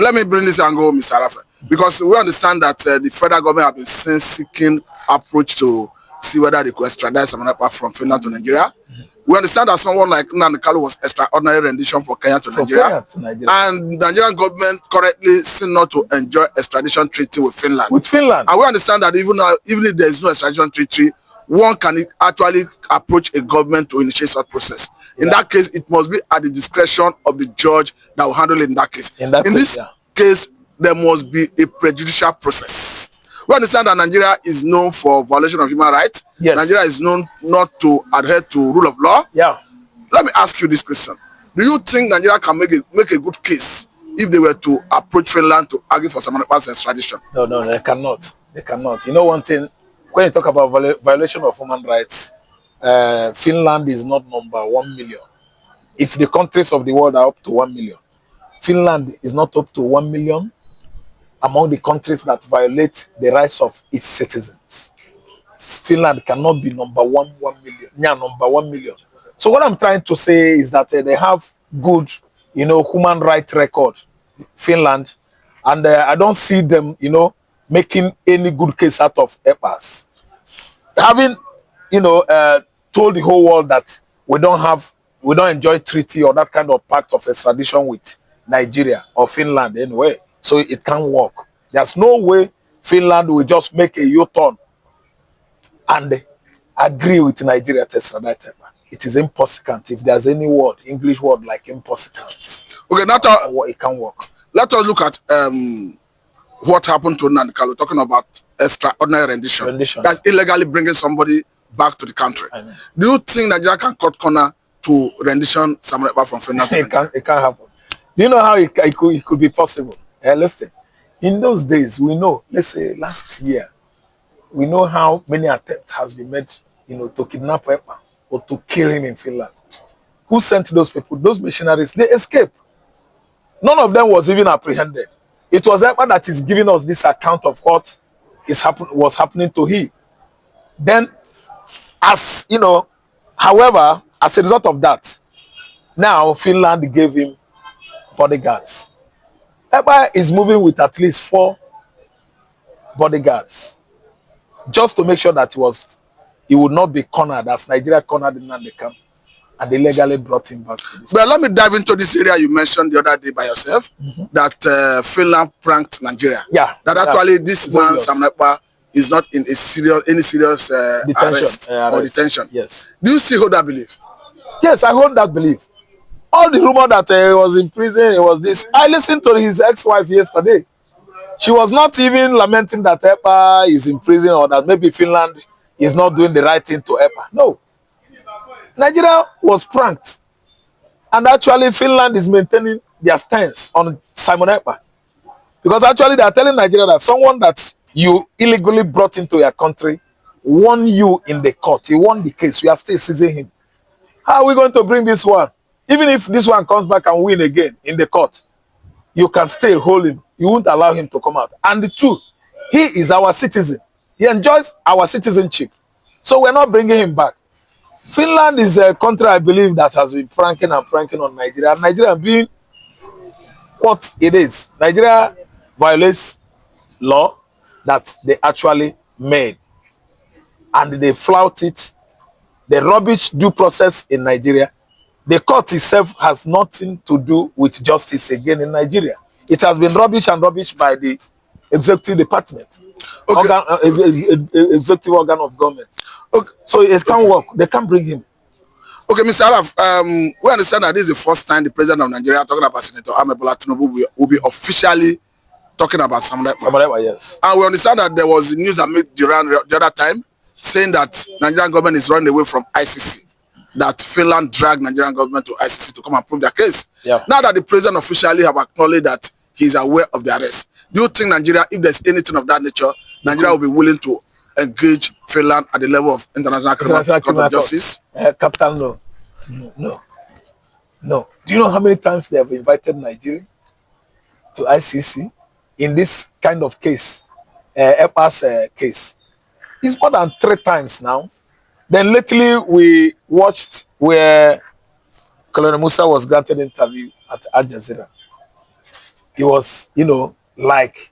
Let me bring this angle, Mr. Arafa, because we understand that the federal government have been seeking approach to see whether they could extradite someone from Finland to Nigeria. We understand that someone like Nnamdi Kanu was extraordinary rendition for Kenya to Nigeria. And the Nigerian government currently seem not to enjoy extradition treaty with Finland. And we understand that even if there is no extradition treaty, one can actually approach a government to initiate such process. In that case, it must be at the discretion of the judge that will handle it in that case. In this case, there must be a prejudicial process. We understand that Nigeria is known for violation of human rights. Yes. Nigeria is known not to adhere to rule of law. Yeah. Let me ask you this question. Do you think Nigeria can make a good case if they were to approach Finland to argue for someone else's extradition? No, they cannot. They cannot. You know one thing, when you talk about violation of human rights, Finland is not number 1 million. If the countries of the world are up to 1 million, Finland is not up to 1 million among the countries that violate the rights of its citizens. Finland cannot be number 1 million. Yeah, number 1 million. So what I'm trying to say is that they have good, human rights record, Finland, and I don't see them, making any good case out of Ekpas. Having, told the whole world that we don't enjoy treaty or that kind of pact of extradition with Nigeria or Finland anyway, so it can't work. There's no way Finland will just make a U-turn and agree with Nigeria to extradite Ekpa. It is impossible. If there's any word, English word like impossible, okay, it can't work. Let us look at what happened to Nnamdi Kanu, talking about extraordinary rendition. That's illegally bringing somebody back to the country. Do you think Nigeria can cut corner to rendition someone back from Finland? It can't happen. Do you know how it could be possible? Listen, in those days, we know, let's say last year, we know how many attempts has been made, to kidnap Ekpa or to kill him in Finland. Who sent those people? Those missionaries, they escaped. None of them was even apprehended. It was Ekpa that is giving us this account of what was happening to him. Then, however, as a result of that, now Finland gave him bodyguards. Ekpa is moving with at least 4 bodyguards, just to make sure that he would not be cornered as Nigeria cornered him in the camp, and they legally brought him back to this. But let me dive into this area you mentioned the other day by yourself, that Finland pranked Nigeria. Yeah. That actually this man, Sam Ekpa, is not in any serious arrest or detention. Yes. Do you still hold that belief? Yes, I hold that belief. All the rumor that he was in prison, it was this. I listened to his ex-wife yesterday. She was not even lamenting that Ekpa is in prison or that maybe Finland is not doing the right thing to Ekpa. No. Nigeria was pranked. And actually Finland is maintaining their stance on Simon Ekpa. Because actually they are telling Nigeria that someone that you illegally brought into your country won you in the court. You won the case. You are still seizing him. How are we going to bring this one? Even if this one comes back and win again in the court, you can still hold him. You won't allow him to come out. And the two, he is our citizen. He enjoys our citizenship. So we're not bringing him back. Finland is a country, I believe, that has been pranking on Nigeria. Nigeria being what it is. Nigeria violates law that they actually made. And they flout it. The rubbish due process in Nigeria. The court itself has nothing to do with justice again in Nigeria. It has been rubbish by the executive department, executive organ of government. Okay. So it can't work. They can't bring him. Okay, Mr. Araf, we understand that this is the first time the president of Nigeria talking about Senator Ahmed Bola Tinubu will be officially talking about Samuel Ekpa. Yes. And we understand that there was news that made the round the other time saying that Nigerian government is running away from ICC. That Finland dragged Nigerian government to ICC to come and prove their case. Yeah. Now that the president officially have acknowledged that he's aware of the arrest, do you think Nigeria, if there's anything of that nature, Nigeria will be willing to engage Finland at the level of International Criminal Court of Justice? Captain, no. Do you know how many times they have invited Nigeria to ICC in this kind of case, Ekpa's case? It's more than 3 times now. Then lately we watched where Colonel Musa was granted an interview at Al Jazeera. it was, you know, like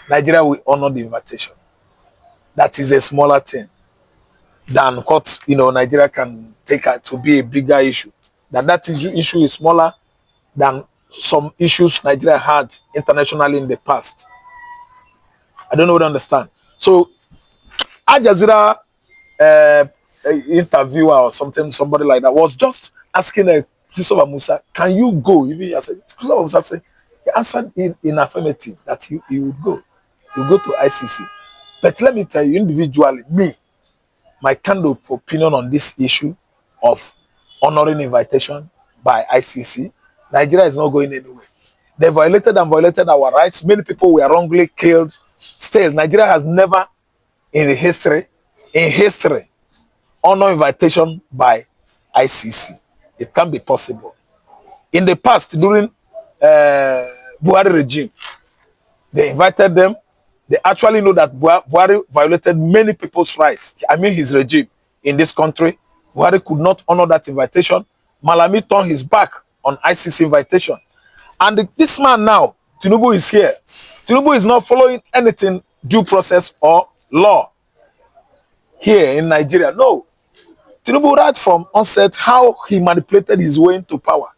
Nigeria will honor the invitation. That is a smaller thing than what, you know, Nigeria can take to be a bigger issue. That issue is smaller than some issues Nigeria had internationally in the past. I don't know what I understand. So, Al Jazeera interviewer or something, somebody like that, was just asking Christopher Musa, can you go? I said, Christopher Musa said, he answered in affirmative that he would go. He would go to ICC. But let me tell you, individually, my kind of opinion on this issue of honoring invitation by ICC, Nigeria is not going anywhere. They violated our rights. Many people were wrongly killed. Still, Nigeria has never in history, honor invitation by ICC. It can be possible. In the past, during Buhari regime, they invited them. They actually know that Buhari violated many people's rights. I mean his regime in this country. Buhari could not honor that invitation. Malami turned his back on ICC invitation. And this man now, Tinubu is here. Tinubu is not following anything, due process or law here in Nigeria. No. Tinubu, right from onset, how he manipulated his way into power.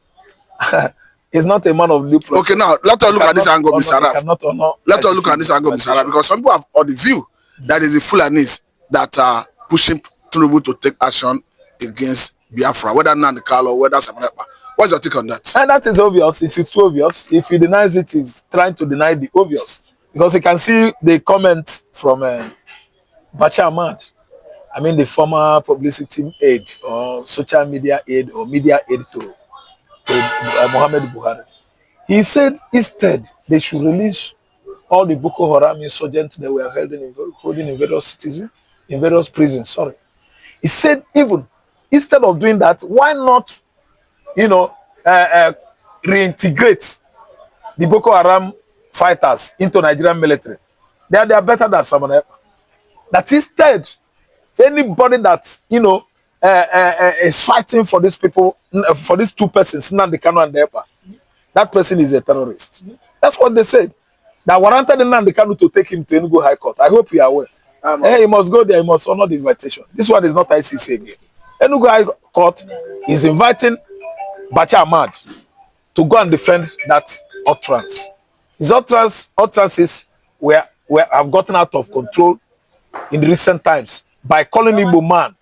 He's not a man of due process. Okay, now let us look at this angle, Mr. Araf. Let us look at this angle, Mr. Araf, because some people have the view that is the Fulanis that are pushing Tinubu to take action against Biafra, whether Nnamdi Kanu or whether Ekpa. What's your take on that? And that is obvious. It is too obvious. If he denies it, he's trying to deny the obvious. Because you can see the comment from Bacha Ahmad. I mean, the former publicity aide or social media aide or media aide to Muhammad Buhari. He said instead they should release all the Boko Haram insurgents that were holding in various cities, in various prisons. Sorry. He said even instead of doing that, why not, you know, reintegrate the Boko Haram fighters into Nigerian military? They are better than someone else. That instead, anybody that, you know, is fighting for these people, for these two persons, Nnamdi Kanu and Ekpa, that person is a terrorist. That's what they said. That warranted Nnamdi Kanu to take him to Enugu High Court. I hope you are aware. He must go there. He must honor the invitation. This one is not ICC again. Enugu High Court is inviting Bacha Ahmad to go and defend that utterance. His utterances have gotten out of control in recent times by calling Igbo man,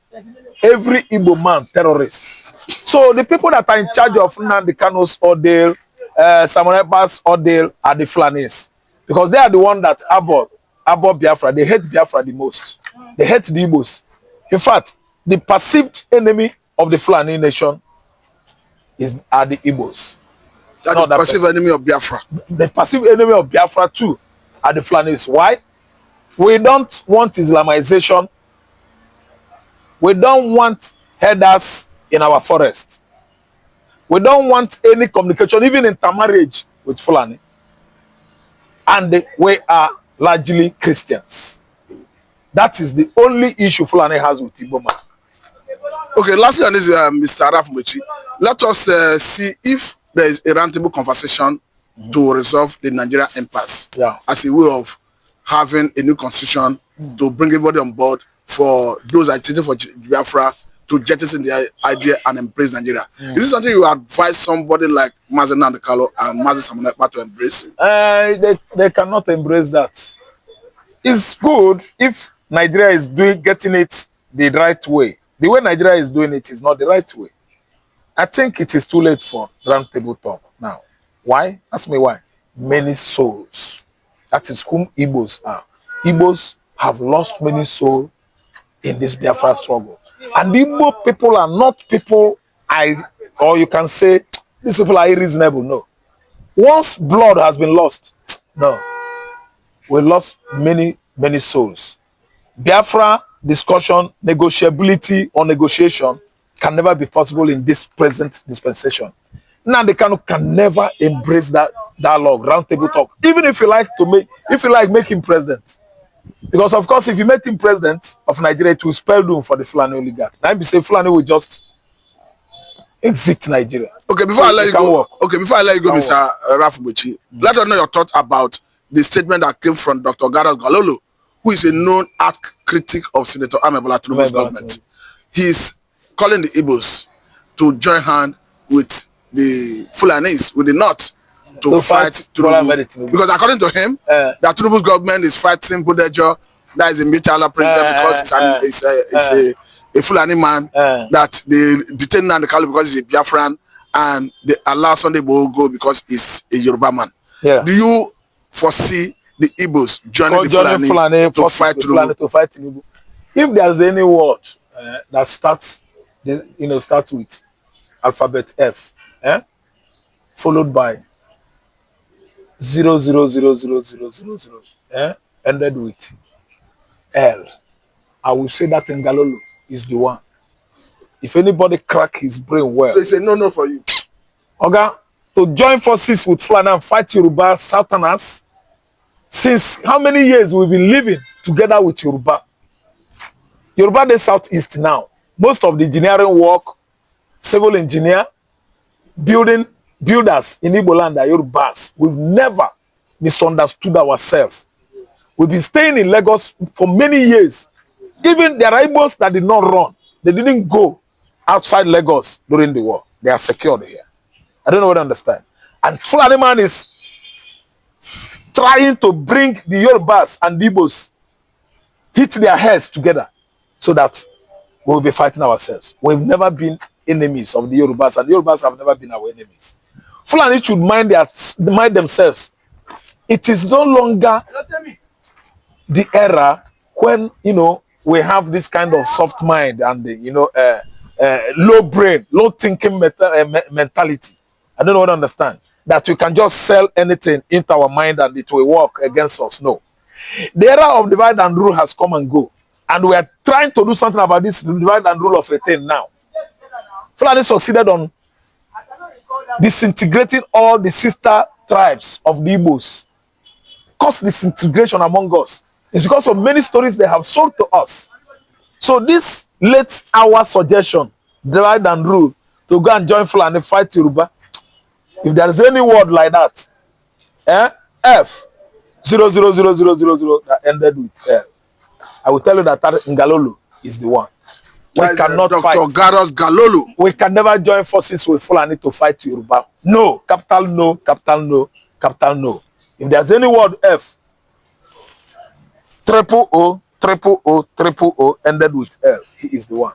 every Igbo man, terrorist. So the people that are in charge of Nnamdi Kanu's ordeal, Samuel Ekpa's ordeal are the Fulanis, because they are the one that abhor Biafra. They hate Biafra the most. They hate the Igbos. In fact, the perceived enemy of the Fulani nation are the Igbos. The perceived enemy of Biafra. The perceived enemy of Biafra too are the Fulanis. Why? We don't want Islamization. We don't want herders in our forest. We don't want any communication, even intermarriage with Fulani. And we are largely Christians. That is the only issue Fulani has with Igbo man. Okay, lastly on this, Mr. Araf Mechi, let us see if there is a roundtable conversation to resolve the Nigerian impasse as a way of having a new constitution to bring everybody on board for those agitating for Biafra to jettison the idea and embrace Nigeria. Is this something you advise somebody like Mazi Nnamdi Kanu and Mazi Samuel Ekpa to embrace? They cannot embrace that. It's good if Nigeria is getting it the right way. The way Nigeria is doing it is not the right way. I think it is too late for roundtable talk now. Why? Ask me why. Many souls. That is whom Igbos are. Igbos have lost many souls in this Biafra struggle. And Igbo people are not people, or you can say, these people are irreasonable. No. Once blood has been lost, no. We lost many, many souls. Biafra discussion, negotiability or negotiation can never be possible in this present dispensation. Nnamdi Kanu can never embrace that dialogue, roundtable talk, even if you like make him president. Because of course, if you make him president of Nigeria, it will spell doom for the Fulani oligarch. Now, be say Fulani will just, exit Nigeria. Okay, before So I let it you can go, work. okay, before I let you go, Can Mr. Rafubuchi, let us know your thought about the statement that came from Dr. Garas Galolo, who is a known art critic of Senator Amebola Tinubu's government. He's calling the Igbos to join hand with the Fulanis, with the North, to fight Tinubu. Because according to him, that Tinubu's government is fighting Budejo, that is a military president, because he's a Fulani man, that they detain Nnamdi Kanu because he's a Biafran, and they allow Sunday Igboho go because he's a Yoruba man. Yeah. Do you foresee the Igbos joining the Fulani to fight Tinubu? If there's any word that starts, start with alphabet F, followed by 0000000, ended with L, I will say that Ngalolo is the one. If anybody crack his brain well, so it's a no for you. Okay, to join forces with Fulani and fight Yoruba Southerners. Since how many years we've been living together with Yoruba? Yoruba the Southeast now. Most of the engineering work, civil engineer, builders in Igbo land are Yorubas. We've never misunderstood ourselves. We've been staying in Lagos for many years. Even there are Igbos that did not run. They didn't go outside Lagos during the war. They are secured here. I don't know what I understand. And Fulani man is trying to bring the Yorubas and the Igbos, hit their heads together so that we'll be fighting ourselves. We've never been enemies of the Yorubas, and the Yorubas have never been our enemies. Fulani should mind themselves. It is no longer the era when, we have this kind of soft mind and, low brain, low thinking mentality. I don't know what I understand. That we can just sell anything into our mind and it will work against us. No. The era of divide and rule has come and go. And we are trying to do something about this divide and rule of a thing now. Fulani succeeded on disintegrating all the sister tribes of the Igbos. Cause disintegration among us. It's because of many stories they have sold to us. So this late hour suggestion, divide and rule, to go and join Fulani fight Yoruba. If there is any word like that, F 0000000 that ended with L, I will tell you that Ngalolo is the one. We cannot fight. Dr. Garas Galolo. We can never join forces with Fulani to fight Yoruba. No, capital no, capital no, capital no. If there's any word F, triple O ended with L, he is the one.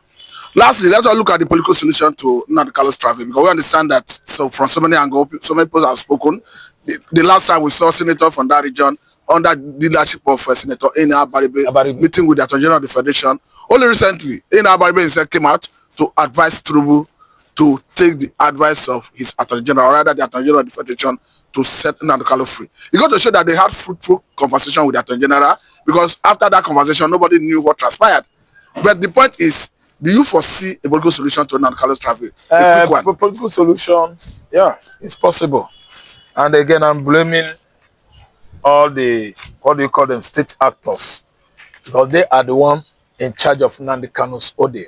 Lastly, let's look at the political solution to Nnamdi Kanu's travel, because we understand that from so many angles, so many people have spoken. The last time we saw senator from that region under the leadership of Senator Ena Abaribe meeting with the Attorney General of the Federation. Only recently, Ena Abaribe himself came out to advise Tinubu to take the advice of his Attorney General, or rather the Attorney General of the Federation, to set Nnamdi Kanu free. It got to show that they had fruitful conversation with the Attorney General, because after that conversation, nobody knew what transpired. But the point is, do you foresee a political solution to Nnamdi Kanu's travel? A quick one. Political solution, yeah, it's possible. And again, I'm blaming all the, what do you call them, state actors, because they are the one in charge of Nnamdi Kanu's order.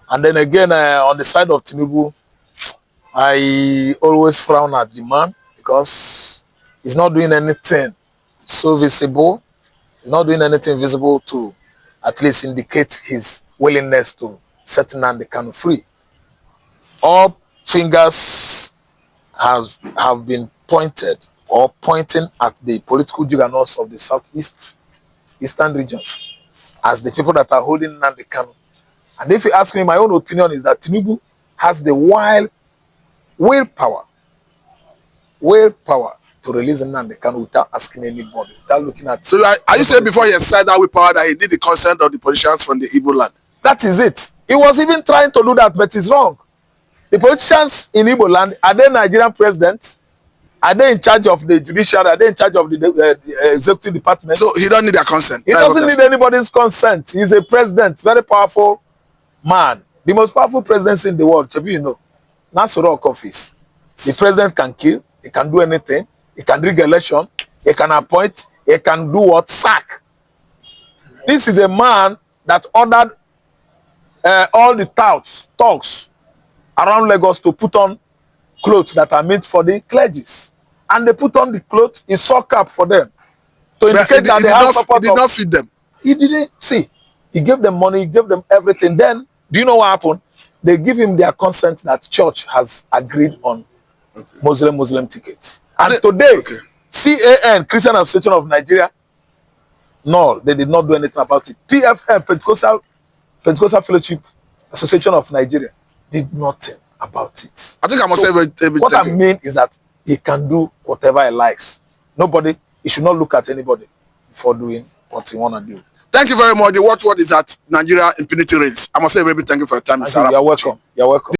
And then again, on the side of Tinubu, I always frown at the man because he's not doing anything so visible. He's not doing anything visible to at least indicate his willingness to set Nnamdi Kanu free. All fingers have been pointed or pointing at the political juggernauts of the Eastern region as the people that are holding Nnamdi Kanu. And if you ask me, my own opinion is that Tinubu has the willpower to release Nnamdi Kanu without asking anybody, without looking at. So are you saying before he said that willpower that he did the consent of the politicians from the Igbo land? That is it. He was even trying to do that, but it's wrong. The politicians in Igbo land, are they Nigerian presidents? Are they in charge of the judiciary? Are they in charge of the executive department? So he don't need their consent. He doesn't need anybody's consent. He's a president, very powerful man. The most powerful presidency in the world, you know. That's Rock office. The president can kill, he can do anything, he can rig election, he can appoint, he can do what? Sack. This is a man that ordered all the talks around Lagos to put on clothes that are meant for the clergies. And they put on the clothes, he saw cap for them to indicate that they have support. He did not feed them. He didn't see. He gave them money, he gave them everything. Then, do you know what happened? They give him their consent that church has agreed on Muslim tickets. And today, CAN, Christian Association of Nigeria, no, they did not do anything about it. PFM, Pentecostal Fellowship Association of Nigeria, did nothing about it. I think I must say what I mean is that he can do whatever he likes. Nobody, he should not look at anybody before doing what he want to do. Thank you very much. The watchword is that Nigeria impunity reigns. I must say, baby, thank you for your time. You're welcome. You're welcome.